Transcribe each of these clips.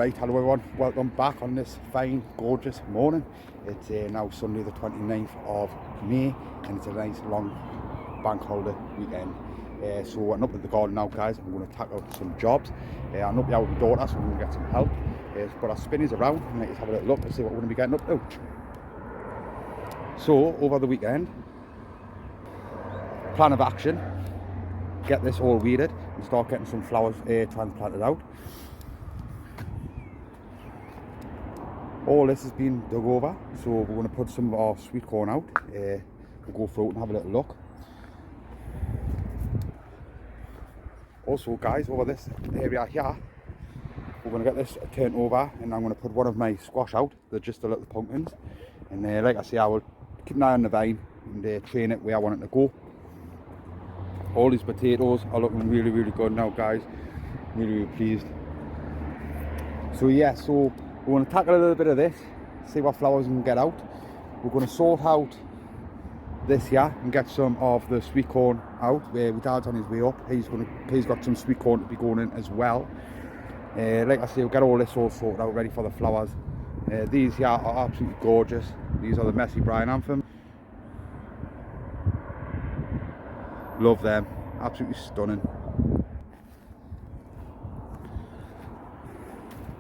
Right, hello everyone, welcome back on this fine, gorgeous morning. It's now Sunday the 29th of May and it's a nice long bank holiday weekend. So I'm up at the garden now, guys. I'm going to tackle some jobs. I'm up here with my daughter, so I'm going to get some help. But our spinners around and let's have a little look and see what we're going to be getting up to. So over the weekend, plan of action, get this all weeded and start getting some flowers transplanted out. All this has been dug over, so we're going to put some of our sweet corn out. We'll go through it and have a little look. Also, guys, over this area here, we're going to get this turned over and I'm going to put one of my squash out. They're just the little pumpkins. And like I say, I will keep an eye on the vine and train it where I want it to go. All these potatoes are looking really, really good now, guys. Really, really pleased. So yeah, so we're going to tackle a little bit of this, see what flowers we can get out. We're going to sort out this here and get some of the sweet corn out. My dad's on his way up. He's got some sweet corn to be going in as well. Like I say, we'll get all this all sorted out, ready for the flowers. These here are absolutely gorgeous. These are the Messy Brine Anthem. Love them, absolutely stunning.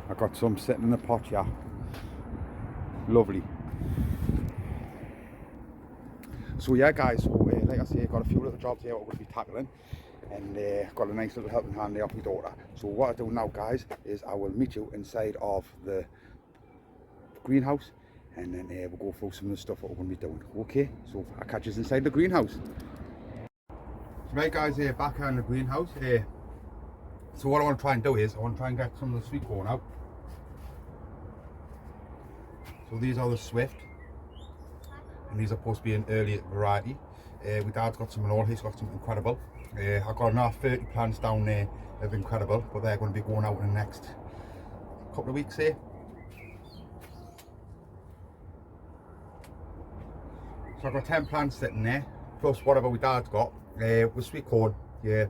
I've got some sitting in the pot here. Lovely. So yeah, guys, so like I say, I've got a few little jobs here we're going to be tackling, and I've got a nice little helping hand there off my daughter. So what I do now, guys, is I will meet you inside of the greenhouse, and then we'll go through some of the stuff that we're going to be doing. Okay, so I'll catch us inside the greenhouse. Right, guys, back here in the greenhouse. So what I want to try and do is I want to try and get some of the sweet corn out. So these are the Swift, and these are supposed to be an early variety. My dad's got some and all, he's got some Incredible. I've got another 30 plants down there of Incredible, but they're going to be going out in the next couple of weeks here. So I've got 10 plants sitting there, plus whatever my dad's got. With sweet corn,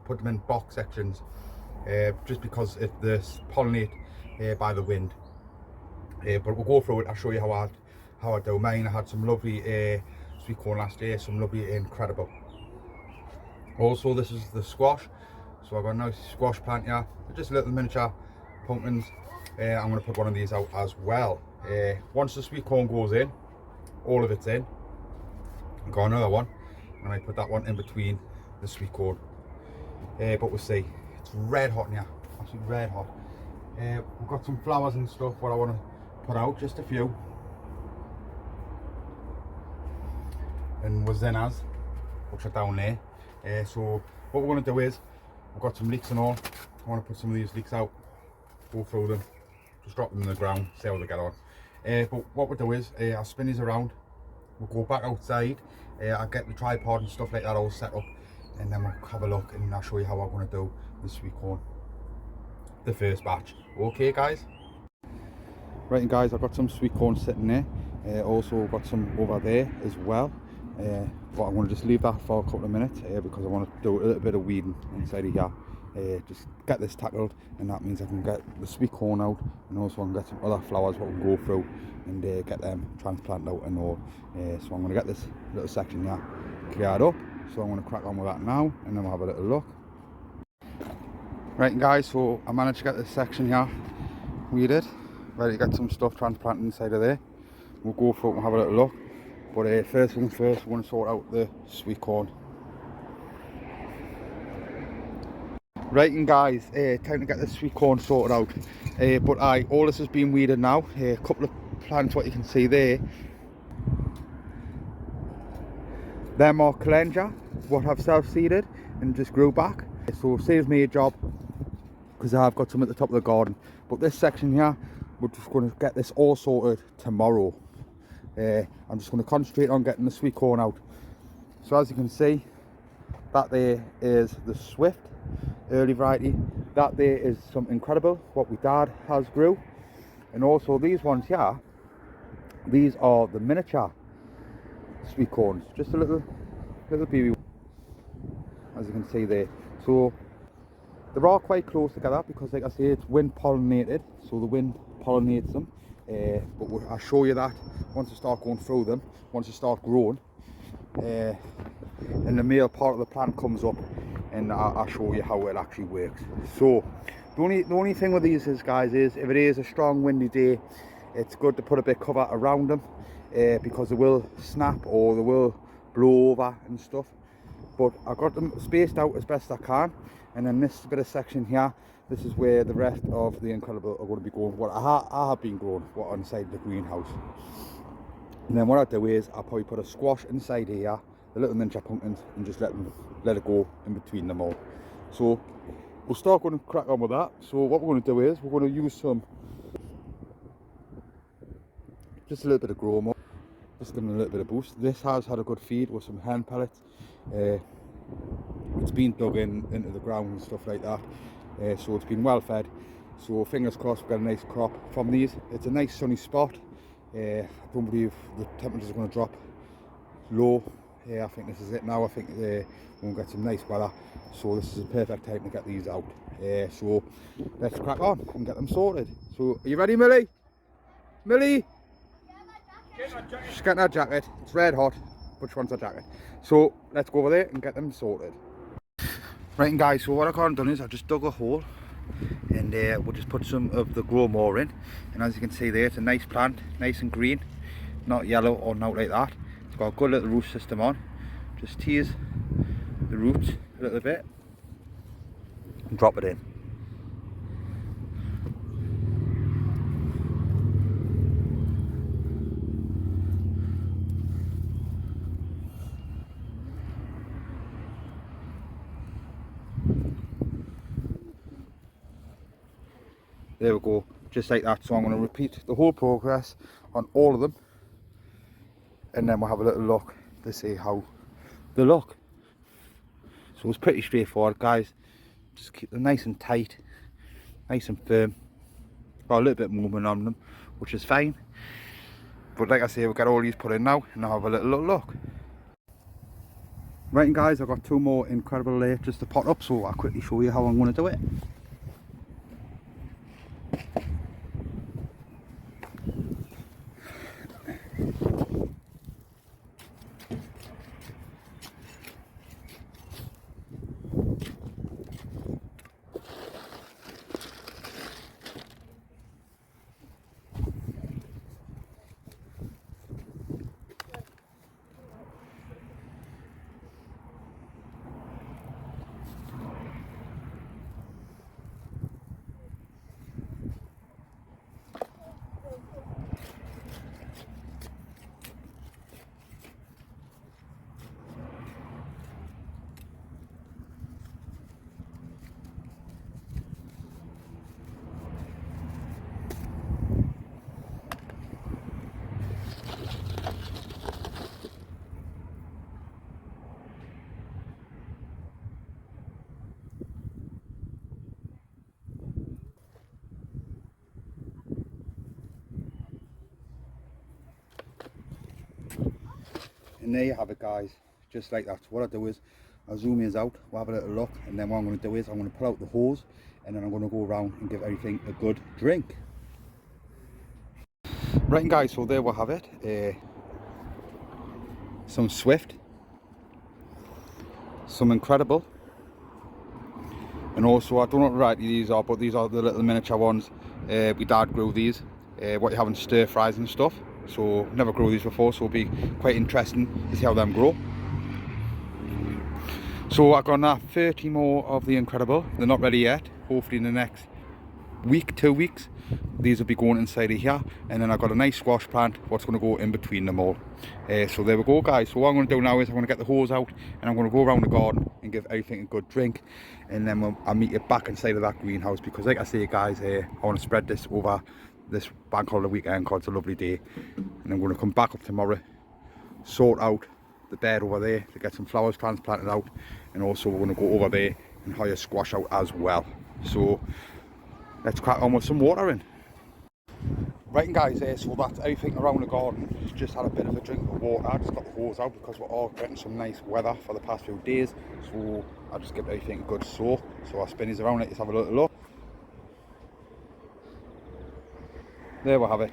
put them in box sections, just because it pollinate by the wind. But we'll go through it. I'll show you how I do mine. I had some lovely sweet corn last year, some lovely Incredible. Also, this is the squash. So I've got a nice squash plant here, just little miniature pumpkins. I'm going to put one of these out as well. Once the sweet corn goes in, all of it's in. I've got another one, and I put that one in between the sweet corn. But we'll see. It's red hot in here, absolutely red hot. We've got some flowers and stuff what I want to put out, just a few. And wazenas, which are down there. So what we're going to do is, we've got some leeks and all. I want to put some of these leeks out, go through them, just drop them in the ground, see how they get on. But what we'll do is, I'll spin these around, we'll go back outside, I'll get the tripod and stuff like that all set up, and then we'll have a look and I'll show you how I'm going to do the sweet corn, the first batch. Okay, guys? Right, and guys, I've got some sweet corn sitting there. Also got some over there as well. But I'm going to just leave that for a couple of minutes because I want to do a little bit of weeding inside of here. Just get this tackled, and that means I can get the sweet corn out, and also I can get some other flowers what we can go through and get them transplanted out and all. So I'm going to get this little section here cleared up. So I'm going to crack on with that now, and then we'll have a little look. Right, guys, so I managed to get this section here weeded, ready to get some stuff transplanted inside of there. We'll go through it and have a little look. But first things first, we're going to sort out the sweet corn. Right, and guys, time to get the sweet corn sorted out. But all this has been weeded now. A couple of plants, what you can see there. Them are calendula, what I've self-seeded and just grew back. So it saves me a job because I've got some at the top of the garden. But this section here, we're just going to get this all sorted tomorrow. I'm just going to concentrate on getting the sweet corn out. So as you can see, that there is the Swift early variety. That there is some Incredible, what my dad has grew. And also these ones here, these are the miniature sweet corns, just a little baby, as you can see there. So They're all quite close together because, like I say, it's wind pollinated, so the wind pollinates them. But I'll show you that once you start going through them, once you start growing, and the male part of the plant comes up, and I'll show you how it actually works. So the only thing with these is, guys, is if it is a strong windy day, it's good to put a bit of cover around them, because they will snap or they will blow over and stuff. But I got them spaced out as best I can, and then this bit of section here, this is where the rest of the Incredible are going to be growing. What I have been growing on the side of the greenhouse. And then what I do is I'll probably put a squash inside here, the little ninja pumpkins, and just let it go in between them all. So we'll start going to crack on with that. So what we're going to do is we're going to use just a little bit of grow more, just give them a little bit of boost. This has had a good feed with some hen pellets. It's been dug into the ground and stuff like that, so it's been well fed. So fingers crossed we've got a nice crop from these. It's a nice sunny spot. I don't believe the temperatures are going to drop low. I think this is it now. I think we're going to get some nice weather, so this is a perfect time to get these out. So let's crack on and get them sorted. So are you ready, Millie? Millie? She's getting her jacket. It's red hot, but she wants her jacket. So let's go over there and get them sorted. Right, and guys, so what I've done is I've just dug a hole, and we'll just put some of the grow more in. And as you can see there, it's a nice plant, nice and green, not yellow or not like that. It's got a good little root system on. Just tease the roots a little bit and drop it in. There we go, just like that. So I'm going to repeat the whole progress on all of them, and then we'll have a little look to see how they look. So it's pretty straightforward, guys. Just keep them nice and tight, nice and firm. Got a little bit of movement on them, which is fine. But like I say, we've got all these put in now, and I'll have a little look. Right, and guys, I've got two more Incredible there just to pot up, so I'll quickly show you how I'm going to do it. And there you have it, guys, just like that. So what I do is I'll zoom in out, we'll have a little look, and then what I'm going to do is I'm going to pull out the hose, and then I'm going to go around and give everything a good drink. Right, and guys, so there we'll have it. Some Swift, some Incredible, and also I don't know what variety these are, but these are the little miniature ones. My dad grew these, what you have in stir fries and stuff. So never grew these before, so it'll be quite interesting to see how them grow. So I've got 30 more of the Incredible. They're not ready yet. Hopefully in the next week, 2 weeks, these will be going inside of here. And then I've got a nice squash plant what's going to go in between them all. So there we go, guys. So what I'm going to do now is I'm going to get the hose out, and I'm going to go around the garden and give everything a good drink, and then I'll meet you back inside of that greenhouse, because like I say, guys, I want to spread this over this bank holiday weekend because it's a lovely day. And I'm going to come back up tomorrow, sort out the bed over there to get some flowers transplanted out, and also we're going to go over there and hire squash out as well. So let's crack on with some watering. Right guys, so that's everything around the garden. Just had a bit of a drink of water. I just got the hose out because we're all getting some nice weather for the past few days. So I just give everything a good soak. So our spinnies around it, let's have a little look. There we have it.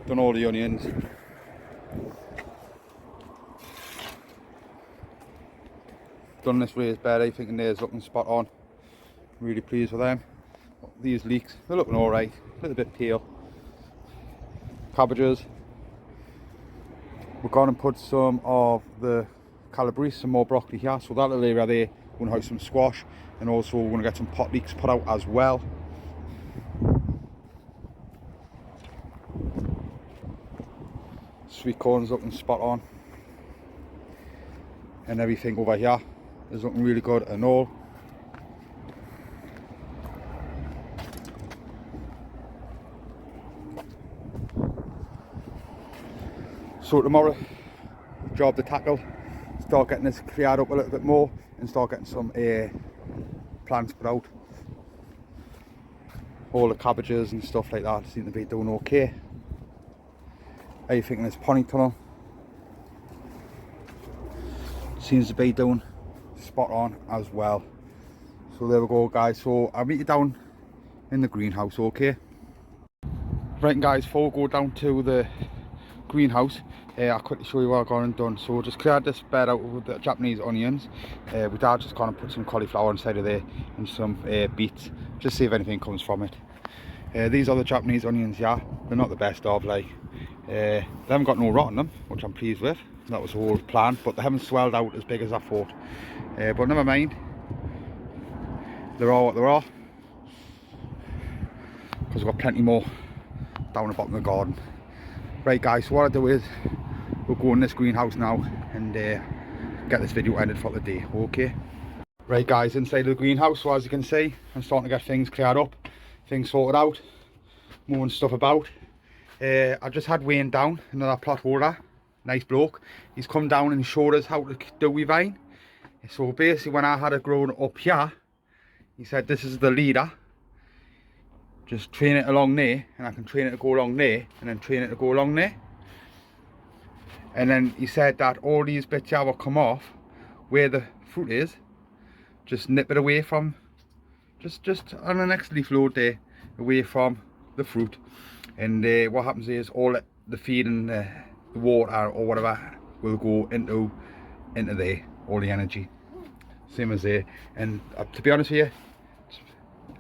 Done all the onions. Done this raised bed, everything in there is looking spot on. Really pleased with them. These leeks, they're looking alright, a little bit pale. Cabbages. We're going to put some of the calabrese, some more broccoli here, so that little area there, we're going to have some squash, and also we're going to get some pot leeks put out as well. Sweet corn's looking spot on, and everything over here is looking really good and all. So tomorrow, job to tackle, start getting this cleared up a little bit more and start getting some plants put out. All the cabbages and stuff like that seem to be doing okay. Everything in this pony tunnel seems to be doing spot on as well. So there we go guys, so I'll meet you down in the greenhouse, okay? Right guys, before we go down to the greenhouse, I'll quickly show you what I've gone and done. So just cleared this bed out with the Japanese onions. My dad just gone and put some cauliflower inside of there and some beets, just see if anything comes from it. These are the Japanese onions, yeah, they're not the best of, like, they haven't got no rot in them, which I'm pleased with. That was the whole plan, but they haven't swelled out as big as I thought. But never mind, they're all what they are, because we've got plenty more down the bottom of the garden. Right guys, so what I do is we'll go in this greenhouse now and get this video ended for the day, okay? Right guys, inside of the greenhouse, so as you can see, I'm starting to get things cleared up, things sorted out, moving stuff about. I just had Wayne down, another plot holder, nice bloke. He's come down and showed us how to do with vine. So basically when I had it growing up here, he said this is the leader. Just train it along there, and I can train it to go along there, and then train it to go along there. And then he said that all these bits here will come off where the fruit is. Just nip it away from, just on the next leaf load there, away from the fruit. And what happens is all the feed and the water or whatever will go into there, all the energy. Same as there. And to be honest with you,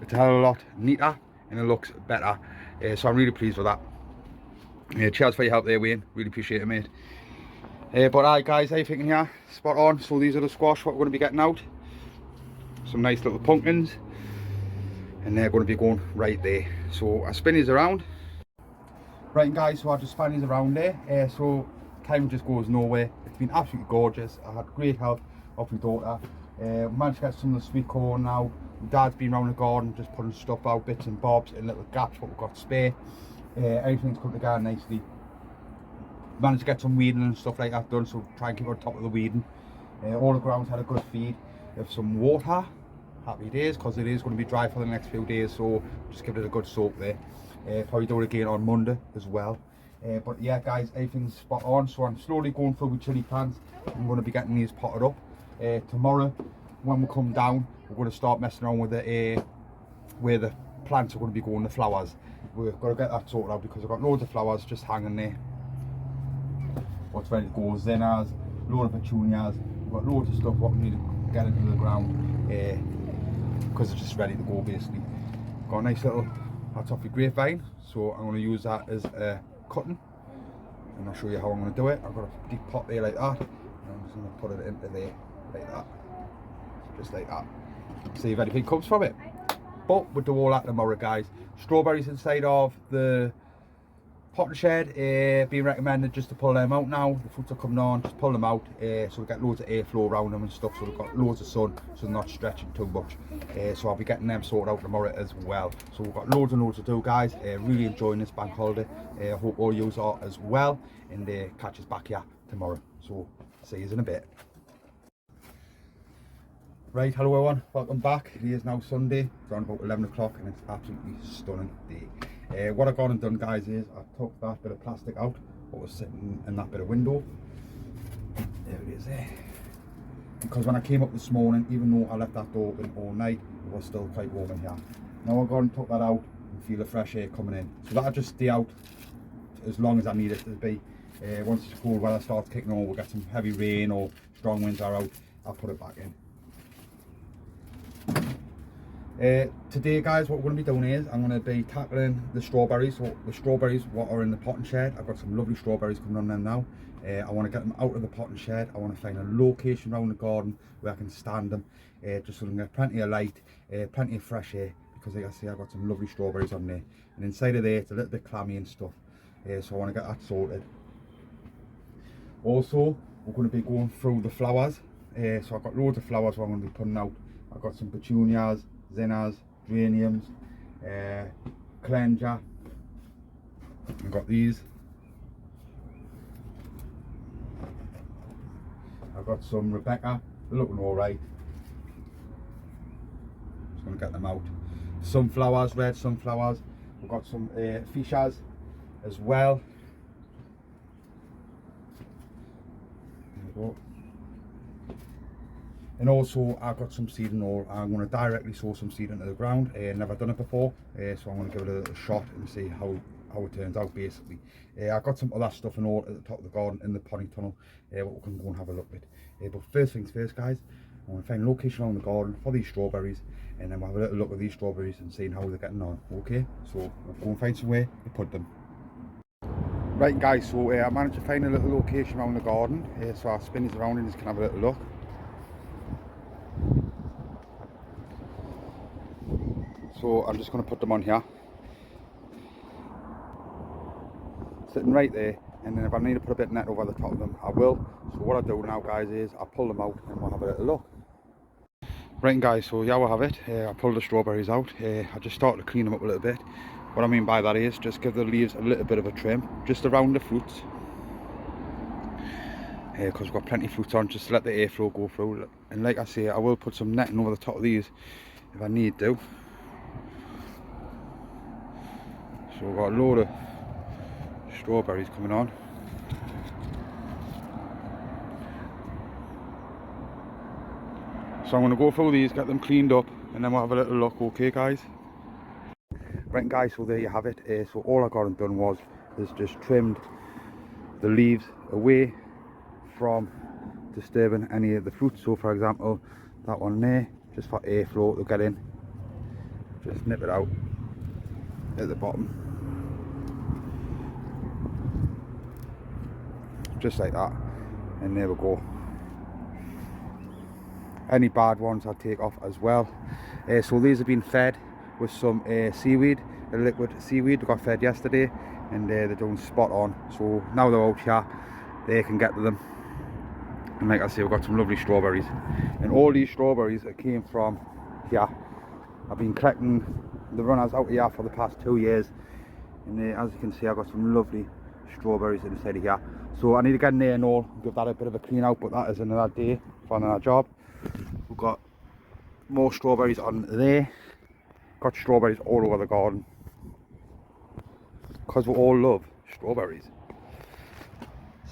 it's a hell of a lot neater and it looks better. So I'm really pleased with that. Cheers for your help there, Wayne. Really appreciate it, mate. But alright guys, everything in here spot on. So these are the squash what we're going to be getting out. Some nice little pumpkins, and they're going to be going right there. So I spin these around. Right guys, so I just spin these around there. So time just goes nowhere. It's been absolutely gorgeous. I had great help of my daughter. Managed to get some of the sweet corn now. My dad's been around the garden just putting stuff out, bits and bobs in little gaps what we've got spare. Everything's come together nicely. Managed to get some weeding and stuff like that done, so try and keep on top of the weeding. All the grounds had a good feed of some water. Happy days, because it is going to be dry for the next few days, so just give it a good soak there. Probably do it again on Monday as well. But yeah guys, everything's spot on. So I'm slowly going through with chili plants. I'm going to be getting these potted up. Tomorrow when we come down, we're going to start messing around with the where the plants are going to be going, the flowers. We've got to get that sorted out because I've got loads of flowers just hanging there. What's ready to go, zinnias, loads of petunias. We've got loads of stuff what we need to get into the ground because it's just ready to go basically. Got a nice little, that's off the Grape Vine, so I'm going to use that as a cutting, and I'll show you how I'm going to do it. I've got a deep pot there like that, and I'm just going to put it into there like that, just like that. See if anything comes from it. But we'll do all that tomorrow guys. Strawberries inside of the potting shed, being recommended just to pull them out now. The fruits are coming on, just pull them out, so we get loads of airflow around them and stuff, so we've got loads of sun, so they're not stretching too much. So I'll be getting them sorted out tomorrow as well. So we've got loads and loads to do guys. Really enjoying this bank holiday. I hope all you are as well, and catch us back here tomorrow. So see you in a bit. Right, hello everyone, welcome back. It is now Sunday, it's around about 11 o'clock and it's absolutely stunning day. What I've gone and done, guys, is I've took that bit of plastic out what was sitting in that bit of window. There it is there. Because when I came up this morning, even though I left that door open all night, it was still quite warm in here. Now I've gone and took that out and feel the fresh air coming in. So that'll just stay out as long as I need it to be. Once it's cold weather starts kicking on, we'll get some heavy rain or strong winds are out, I'll put it back in. Today, guys, what we're going to be doing is I'm going to be tackling the strawberries. So the strawberries what are in the potting shed, I've got some lovely strawberries coming on them now. I want to get them out of the potting shed. I want to find a location around the garden where I can stand them, just so I can get plenty of light, plenty of fresh air, because like I say, I've got some lovely strawberries on there, and inside of there it's a little bit clammy and stuff, so I want to get that sorted. Also, we're going to be going through the flowers. So I've got loads of flowers what I'm going to be putting out. I've got some petunias, zinnias, geraniums, cleansure. I've got these. I've got some Rebecca, they're looking alright. Just going to get them out. Sunflowers, red sunflowers. We've got some fuchsias as well. There we go. And also I've got some seed and all. I'm going to directly sow some seed into the ground. Never done it before, so I'm going to give it a little shot and see how it turns out basically. I've got some other stuff and all at the top of the garden in the potting tunnel, what we can go and have a look at. But first things first, guys, I want to find a location around the garden for these strawberries, and then we'll have a little look at these strawberries and seeing how they're getting on. Okay, so we'll go and find somewhere to put them. Right, guys, so I managed to find a little location around the garden, so I'll spin this around and just can have a little look. So I'm just going to put them on here, sitting right there, and then if I need to put a bit of net over the top of them, I will. So what I do now, guys, is I pull them out and we'll have a little look. Right, guys, so yeah, we'll have it. I pulled the strawberries out. I just started to clean them up a little bit. What I mean by that is just give the leaves a little bit of a trim, just around the fruits, because we've got plenty of fruits on, just to let the airflow go through. And like I say, I will put some netting over the top of these if I need to. So we've got a load of strawberries coming on. So I'm going to go through these, get them cleaned up, and then we'll have a little look. Okay, guys? Right, guys, so there you have it. So all I got and done was just trimmed the leaves away from disturbing any of the fruits. So for example, that one there, just for airflow to get in, just nip it out at the bottom, just like that, and there we go. Any bad ones I'll take off as well. So these have been fed with some seaweed, a liquid seaweed. They got fed yesterday, and they're doing spot on. So now they're out here, they can get to them. And like I say, we've got some lovely strawberries, and all these strawberries that came from here. I've been collecting the runners out here for the past 2 years, and as you can see, I've got some lovely strawberries inside of here. So I need to get in there and all, give that a bit of a clean out, but that is another day for another job. We've got more strawberries on there. Got strawberries all over the garden, because we all love strawberries.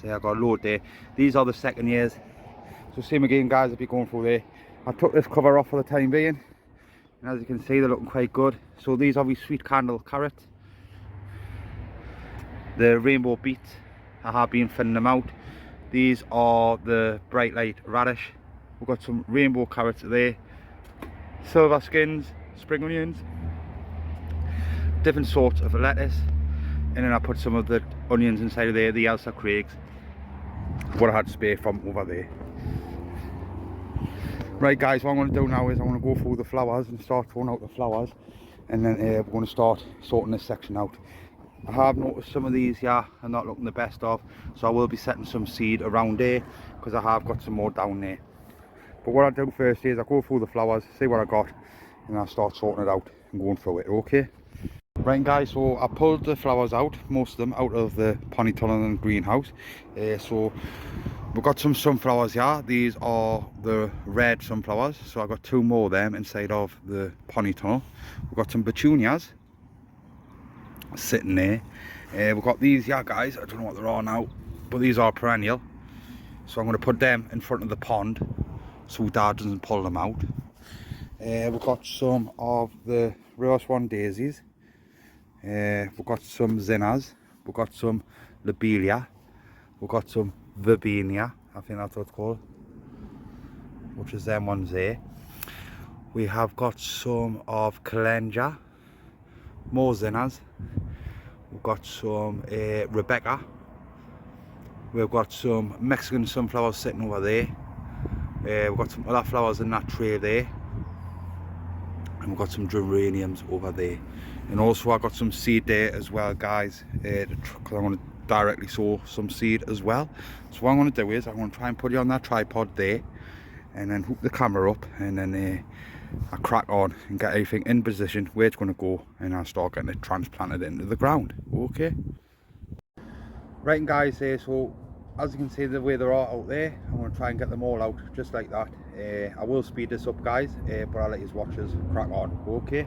So I've got a load there. These are the second years. So same again, guys, I'll be going through there. I took this cover off for the time being, and as you can see, they're looking quite good. So these are the sweet candle carrots. The rainbow beets, I have been thinning them out. These are the bright light radish. We've got some rainbow carrots there. Silver skins, spring onions, different sorts of lettuce, and then I put some of the onions inside of there, the Elsa Craigs, what I had spare from over there. Right, guys, what I'm going to do now is I'm going to go through the flowers and start throwing out the flowers, and then we're going to start sorting this section out. I have noticed some of these here are not looking the best of, so I will be setting some seed around there, because I have got some more down there. But what I do first is I go through the flowers, see what I got, and I'll start sorting it out and going through it. Okay? Right, guys, so I pulled the flowers out, most of them out of the pony tunnel and greenhouse. So We've got some sunflowers here. These are the red sunflowers, so I've got 2 more of them inside of the pony tunnel. We've got some petunias sitting there. We've got these here, guys. I don't know what they're on now, but these are perennial, so I'm going to put them in front of the pond so Dad doesn't pull them out. We've got some of the rose one daisies. We've got some zinnias. We've got some lobelia. We've got some verbena, I think that's what it's called, which is them ones there. We have got some of calendula, more zinnias. We've got some Rebecca. We've got some Mexican sunflowers sitting over there. We've got some other flowers in that tray there. And we've got some geraniums over there. And also I've got some seed there as well, guys, because I want to directly sow some seed as well. So what I'm going to do is I'm going to try and put you on that tripod there, and then hook the camera up, and then I crack on and get everything in position where it's going to go, and I'll start getting it transplanted into the ground. Okay, right, and guys, so as you can see the way they're all out there, I'm going to try and get them all out just like that. I will speed this up, guys, but I'll let you watch us crack on. Okay.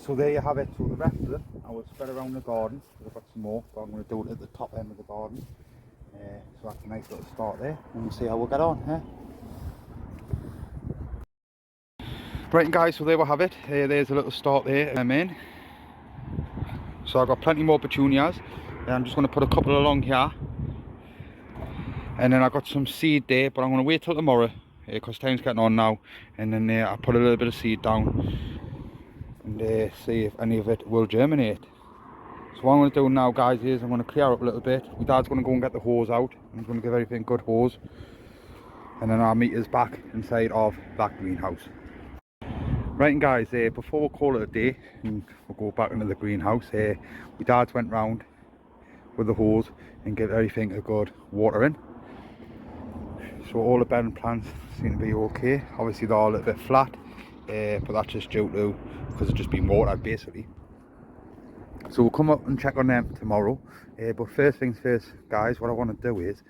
so there you have it. So the rest of them I will spread around the garden. I've got some more, but I'm going to do it at the top end of the garden. So that's a nice little start there, and we'll see how we'll get on. Right guys, so there we have it. There's a little start there. I'm in. So I've got plenty more petunias. I'm just going to put a couple along here. And then I've got some seed there, but I'm going to wait till tomorrow because time's getting on now. And then I'll put a little bit of seed down and see if any of it will germinate. So what I'm going to do now guys is I'm going to clear up a little bit. My dad's going to go and get the hose out. I'm going to give everything good hose. And then I'll meet us back inside of that greenhouse. Right, and guys, before we call it a day and we'll go back into the greenhouse, my dad's went round with the hose and give everything a good watering. So all the bedding plants seem to be okay. Obviously they're all a little bit flat, but that's just due to because it's just been watered basically. So we'll come up and check on them tomorrow. But first things first guys, what I want to do is,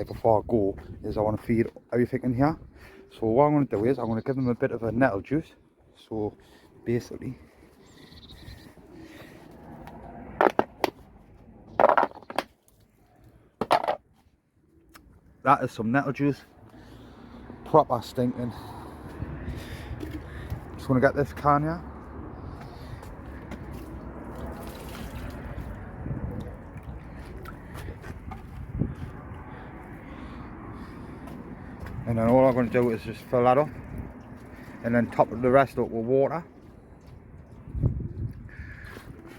before I go, is I want to feed everything in here. So what I'm going to do is I'm going to give them a bit of a nettle juice. So basically that is some nettle juice, proper stinking. Just want to get this can here. And then all I'm going to do is just fill that up and then top the rest up with water,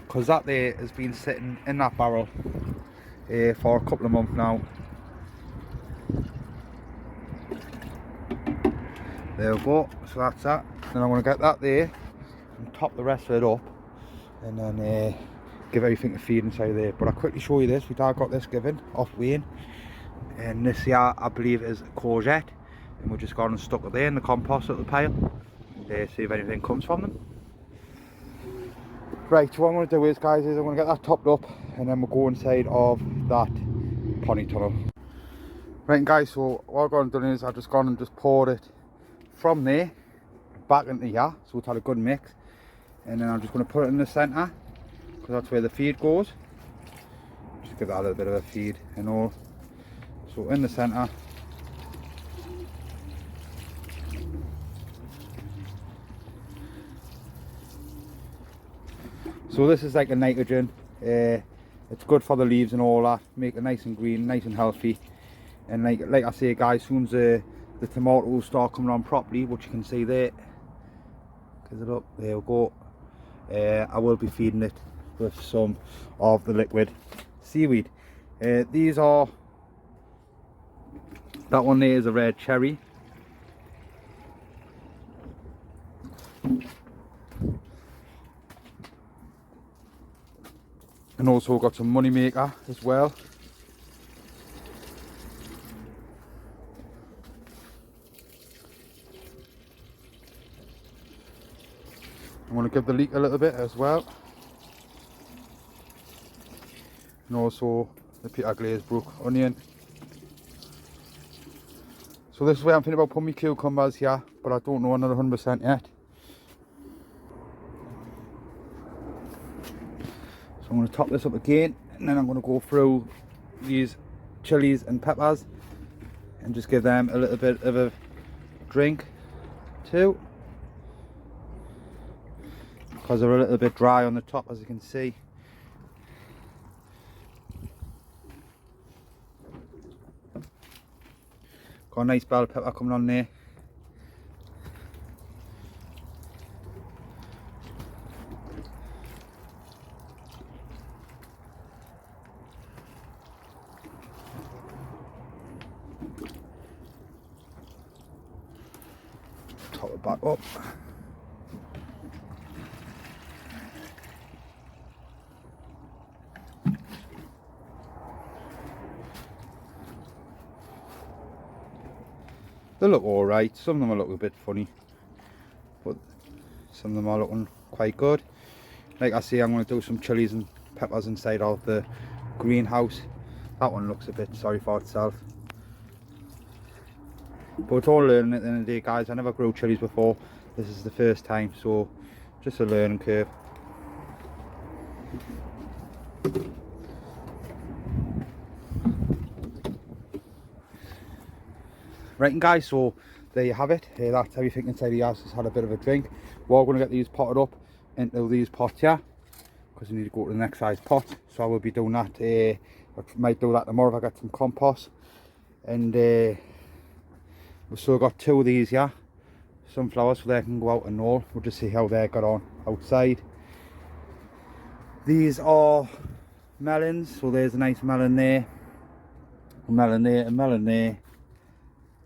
because that there has been sitting in that barrel for a couple of months now. There we go, so that's that. Then I'm going to get that there and top the rest of it up and then give everything to feed inside there. But I'll quickly show you this. We got this given off Wayne, and this here I believe is a courgette, and we've just gone and stuck it there in the compost little pile and see if anything comes from them. Right, so what I'm going to do is guys, I'm going to get that topped up and then we'll go inside of that pony tunnel. Right, and guys, so what I've gone and done is I've just gone and just poured it from there back into here, so it's had a good mix, and then I'm just going to put it in the centre because that's where the feed goes. Just give that a little bit of a feed and all. So in the centre, so this is like a nitrogen. It's good for the leaves and all that, make it nice and green, nice and healthy. And like I say guys, as soon as the tomatoes start coming on properly, which you can see there, get it up, there we go, I will be feeding it with some of the liquid seaweed. These are, that one there is a red cherry, and also got some money maker as well. I'm going to give the leek a little bit as well, and also the Peter Glazebrook onion. So this is where I'm thinking about putting my cucumbers here, but I don't know another 100% yet. So I'm going to top this up again, and then I'm going to go through these chilies and peppers and just give them a little bit of a drink too, because they're a little bit dry on the top, as you can see. Got a nice bell pepper coming on there. Top it back up. They look alright, some of them are looking a bit funny, but some of them are looking quite good. Like I say, I'm going to do some chilies and peppers inside of the greenhouse. That one looks a bit sorry for itself, but it's all learning at the end of the day guys. I never grew chilies before, this is the first time, so just a learning curve. Right, and guys, so there you have it. That's everything inside the house. Has had a bit of a drink. We're going to get these potted up into these pots here, because we need to go to the next size pot. So I will be doing that. I might do that tomorrow if I get some compost. And we've still got 2 of these here, sunflowers, so they can go out and all. We'll just see how they got on outside. These are melons, so there's a nice melon there, a melon there, a melon there.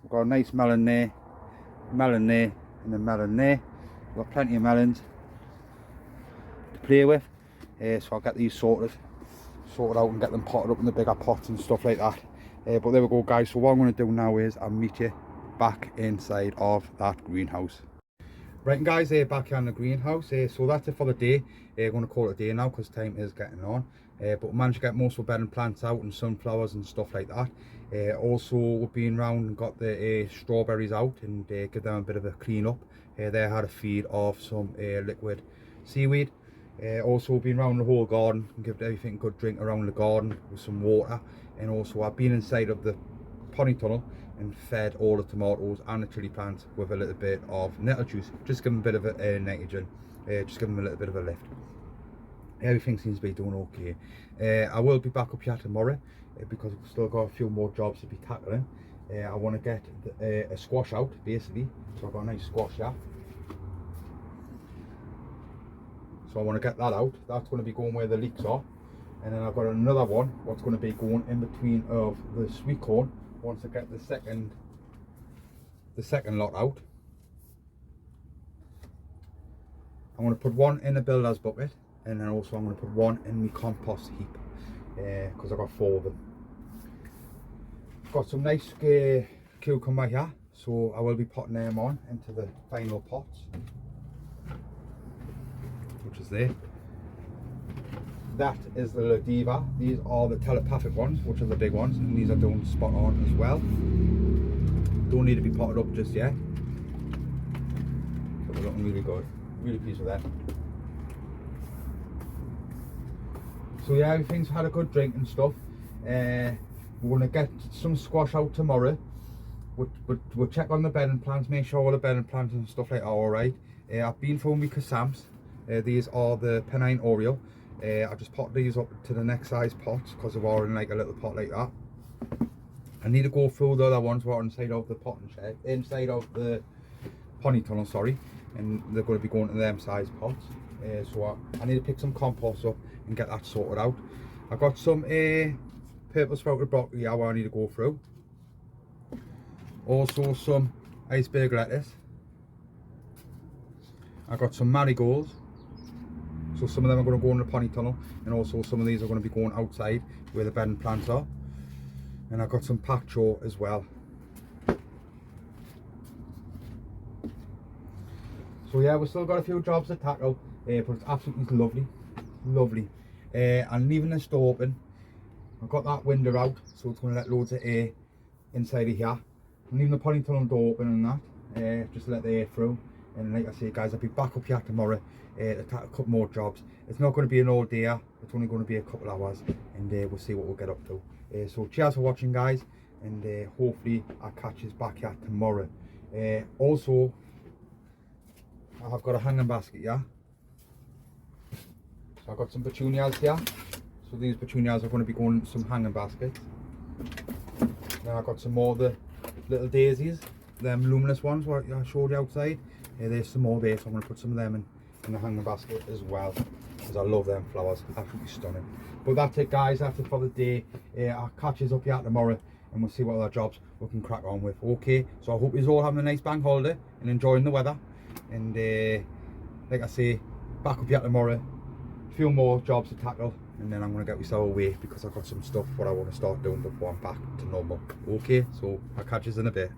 We've got a nice melon there, melon there, and a melon there. We've got plenty of melons to play with. So I'll get these sorted out and get them potted up in the bigger pots and stuff like that. But there we go, guys. So what I'm going to do now is I'll meet you back inside of that greenhouse. Right, and guys, back here in the greenhouse. So that's it for the day. I'm going to call it a day now because time is getting on. But we managed to get most of the bedding plants out and sunflowers and stuff like that. Also, we've been round and got the strawberries out and give them a bit of a clean up. They had a feed of some liquid seaweed. Also been around the whole garden and give everything a good drink around the garden with some water. And also I've been inside of the pony tunnel and fed all the tomatoes and the chilli plants with a little bit of nettle juice. Just give them a bit of a nitrogen, just give them a little bit of a lift. Everything seems to be doing okay. I will be back up here tomorrow because we've still got a few more jobs to be tackling. I want to get a squash out basically, so I've got a nice squash here. So I want to get that out. That's going to be going where the leeks are. And then I've got another one what's going to be going in between of the sweet corn once I get the second lot out. I'm going to put one in a builder's bucket, and then also I'm going to put one in my compost heap because I've got 4 of them. I've got some nice cucumber here, so I will be putting them on into the final pots, which is there. That is the Ladiva. These are the telepathic ones, which are the big ones, and these are doing spot on as well. Don't need to be potted up just yet, but they're looking really good. Really pleased with them. So yeah, everything's had a good drink and stuff. We're going to get some squash out tomorrow. We'll check on the bedding plants, make sure all the bedding plants and stuff like that are alright. I've been through my Cassams. These are the Pennine Oreo. I just pot these up to the next size pots because they're all in like a little pot like that. I need to go through the other ones that are inside of the potting shed, inside of the pony tunnel, sorry, and they're going to be going to them size pots. So I need to pick some compost up and get that sorted out. I've got some purple sprouted broccoli here I need to go through. Also some iceberg lettuce. I've got some marigolds. So some of them are going to go in the pony tunnel, and also some of these are going to be going outside where the bedding plants are. And I've got some pak chor as well. So yeah, we've still got a few jobs to tackle, but it's absolutely lovely. I'm leaving this door open. I've got that window out, so it's going to let loads of air inside of here. I'm leaving the pony tunnel door open and that, just to let the air through. And like I say, guys, I'll be back up here tomorrow to tackle a couple more jobs. It's not going to be an all day, it's only going to be a couple hours, and we'll see what we'll get up to. So cheers for watching, guys, and hopefully I'll catch you back here tomorrow. Also, I've got a hanging basket here. So I've got some petunias here. So these petunias are going to be going into some hanging baskets. Then I've got some more of the little daisies, them luminous ones what I showed you outside. There's some more there, so I'm going to put some of them in the hanging basket as well, because I love them flowers, absolutely stunning. But that's it, guys, that's it for the day. I'll catch you up here tomorrow and we'll see what other jobs we can crack on with. Okay, so I hope you're all having a nice bank holiday and enjoying the weather. And like I say, back up here tomorrow, a few more jobs to tackle, and then I'm going to get myself away because I've got some stuff what I want to start doing before I'm back to normal. Okay, so I'll catch you in a bit.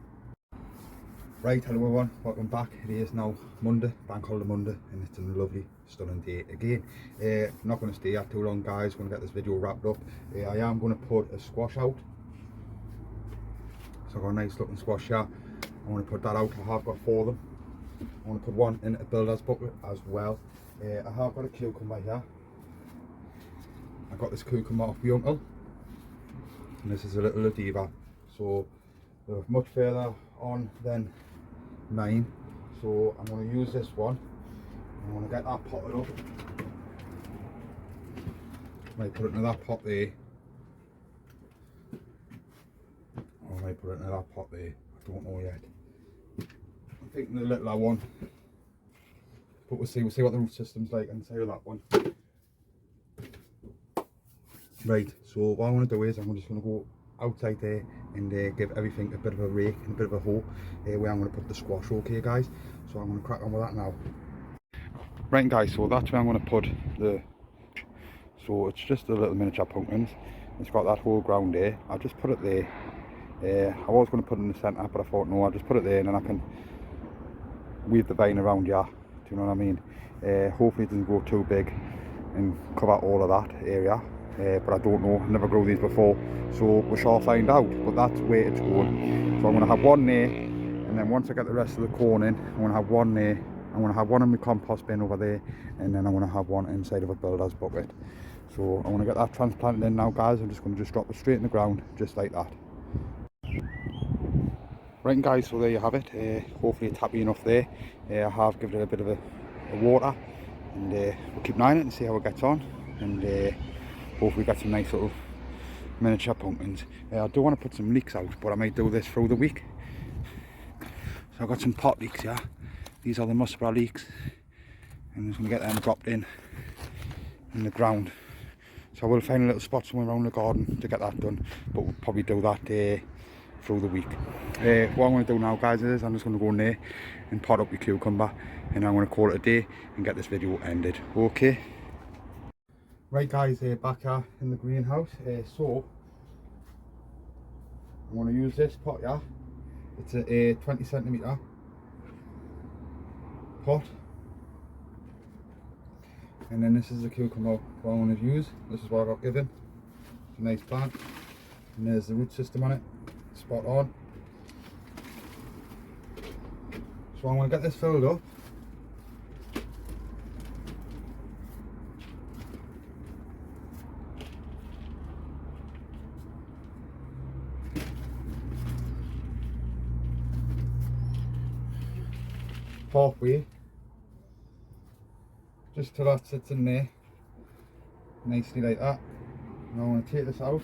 Right, hello everyone, welcome back. It is now Monday, bank holiday Monday, and it's a lovely, stunning day again. I'm not going to stay here too long, guys. I'm going to get this video wrapped up. I am going to put a squash out. So I've got a nice looking squash here. I'm going to put that out. I have got 4 of them. I want to put one in a builder's bucket as well. I have got a cucumber here. I got this cucumber off my uncle, and this is a little Adiva, so they're much further on than mine. So I'm going to use this one. I want to get that potted up. Might put it into that pot there. Or I might put it into that pot there. I don't know yet. I'm thinking the littler one. But we'll see what the root system's like and see how that one. Right, so what I want to do is I'm just going to go outside there and give everything a bit of a rake and a bit of a hoe where I'm going to put the squash, okay guys? So I'm going to crack on with that now. Right guys, so that's where I'm going to put the, so it's just the little miniature pumpkins. It's got that whole ground there. I'll just put it there. I was going to put it in the centre, but I thought no, I'll just put it there and then I can weave the vine around here. Do you know what I mean? Hopefully it doesn't go too big and cover all of that area. But I don't know, I've never grown these before, so we shall find out. But that's where it's going. So I'm going to have one there, and then once I get the rest of the corn in, I'm going to have one there. I'm going to have one in my compost bin over there, and then I'm going to have one inside of a builder's bucket. So I'm going to get that transplanted in now guys. I'm just going to drop it straight in the ground, just like that. Right guys, so there you have it. Hopefully it's happy enough there. I have given it a bit of a water, and we'll keep an eye on it and see how it gets on. And hopefully get some nice little miniature pumpkins. I do want to put some leeks out, but I might do this through the week. So I've got some pot leeks here. These are the muskrat leeks. And I'm just going to get them dropped in the ground. So I will find a little spot somewhere around the garden to get that done, but we'll probably do that through the week. What I'm going to do now guys is I'm just going to go in there and pot up the cucumber, and I'm going to call it a day and get this video ended. Okay. Right guys, back here in the greenhouse. So I'm going to use this pot here. It's a 20 centimetre pot, and then this is the cucumber what I want to use. This is what I got given. It's a nice plant, and there's the root system on it, spot on. So I'm going to get this filled up. Halfway, just till that sits in there nicely like that. Now I want to take this out.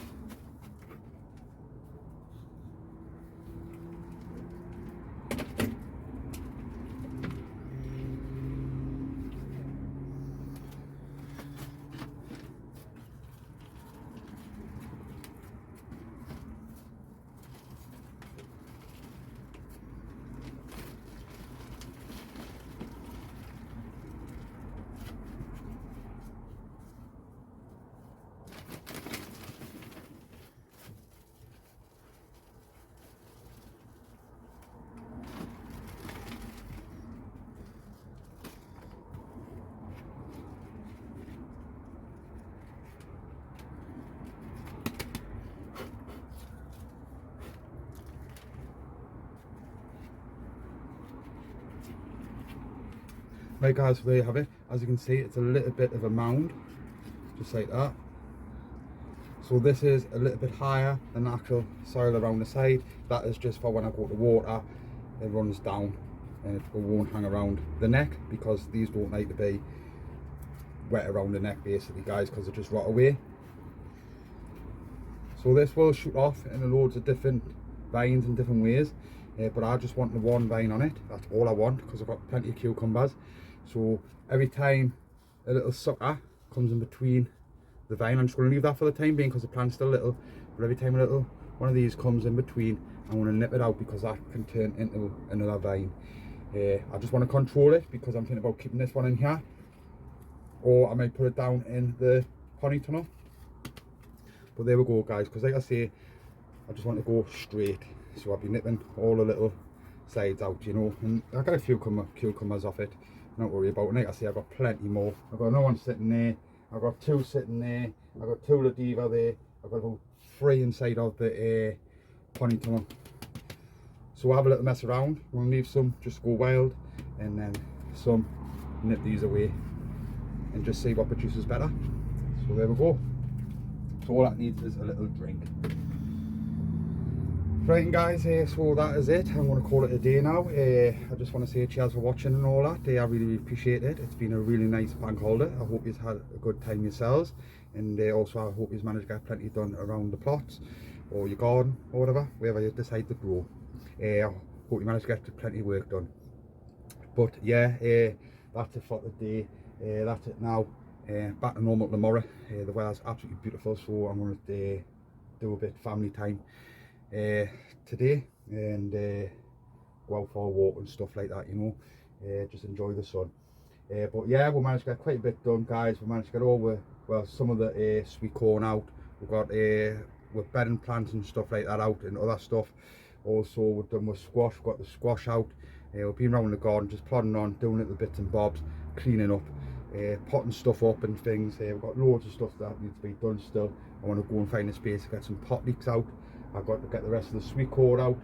Right guys, so there you have it. As you can see, it's a little bit of a mound, just like that. So this is a little bit higher than the actual soil around the side. That is just for when I go to water, it runs down and it won't hang around the neck, because these don't like to be wet around the neck basically guys, because they just rot away. So this will shoot off in loads of different vines in different ways, but I just want the one vine on it. That's all I want, because I've got plenty of cucumbers. So every time a little sucker comes in between the vine, I'm just going to leave that for the time being because the plant's still little, but every time a little one of these comes in between, I'm going to nip it out because that can turn into another vine. I just want to control it because I'm thinking about keeping this one in here, or I might put it down in the honey tunnel. But there we go guys, because like I say, I just want to go straight, so I'll be nipping all the little sides out, you know. And I got a few cucumbers off it, not worry about it. Like I say, I've got plenty more. I've got another one sitting there, I've got two sitting there, I've got two Ladiva there, I've got about 3 inside of the honey tunnel. So we'll have a little mess around, we'll leave some just go wild, and then some nip these away and just see what produces better. So there we go. So all that needs is a little drink. Right guys, so that is it. I'm going to call it a day now. I just want to say cheers for watching and all that. I really appreciate it. It's been a really nice bank holiday. I hope you've had a good time yourselves, and also I hope you've managed to get plenty done around the plots or your garden or whatever, wherever you decide to grow. I hope you managed to get plenty of work done. But yeah, that's it for today. That's it now. Back to normal tomorrow. The weather's absolutely beautiful, so I'm going to do a bit of family time today, and go out for a walk and stuff like that, you know, just enjoy the sun. But yeah, we managed to get quite a bit done, guys. We managed to get all some of the sweet corn out. We've got with bedding plants and stuff like that out, and other stuff. Also we've done with squash. We've got the squash out. We've been around the garden just plodding on, doing little bits and bobs, cleaning up, potting stuff up and things. We've got loads of stuff that needs to be done still. I want to go and find a space to get some pot leeks out. I've got to get the rest of the sweet corn out.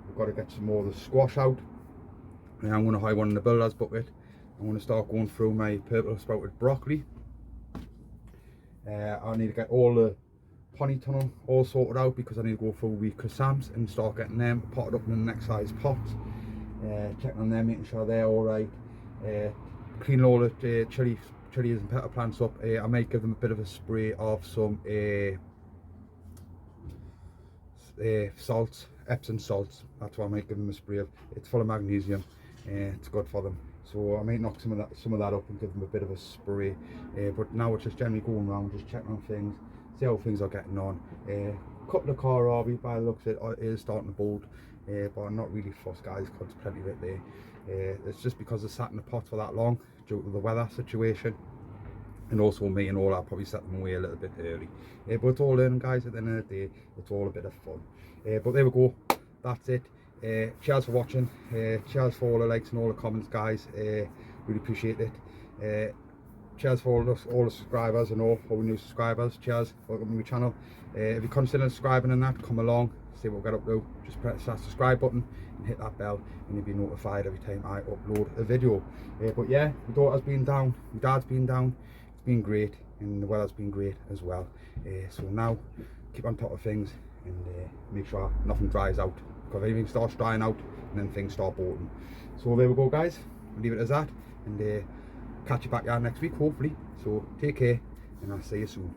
We've got to get some more of the squash out. And I'm going to hire one in the builder's bucket. I'm going to start going through my purple sprouted broccoli. I need to get all the ponytunnel all sorted out, because I need to go through wee croissants and start getting them potted up in the next size pots. Checking on them, making sure they're alright. Cleaning all the chilies and pepper plants up. I might give them a bit of a spray of some salts, Epsom salts. That's what I might give them a spray of. It's full of magnesium. It's good for them. So I might knock some of that up and give them a bit of a spray. But now it's just generally going around, just checking on things, see how things are getting on. Couple of kohlrabi by the looks of it is starting to bolt, but I'm not really fussed, guys, because there's plenty of it there. It's just because it's sat in the pot for that long due to the weather situation, and also me and all that probably set them away a little bit early. But it's all learning, guys. At the end of the day, it's all a bit of fun. But there we go, that's it. Cheers for watching. Cheers for all the likes and all the comments, guys. Really appreciate it. Cheers for all the subscribers and all the new subscribers. Cheers, welcome to my channel. If you consider subscribing and that, come along, see what we get up to. Just press that subscribe button and hit that bell, and you'll be notified every time I upload a video. But yeah, my daughter's been down, my dad's been down. It's been great, and the weather's been great as well. So now keep on top of things and make sure nothing dries out, because everything starts drying out and then things start bolting. So there we go, guys. I'll leave it as that, and catch you back here next week, hopefully. So take care, and I'll see you soon.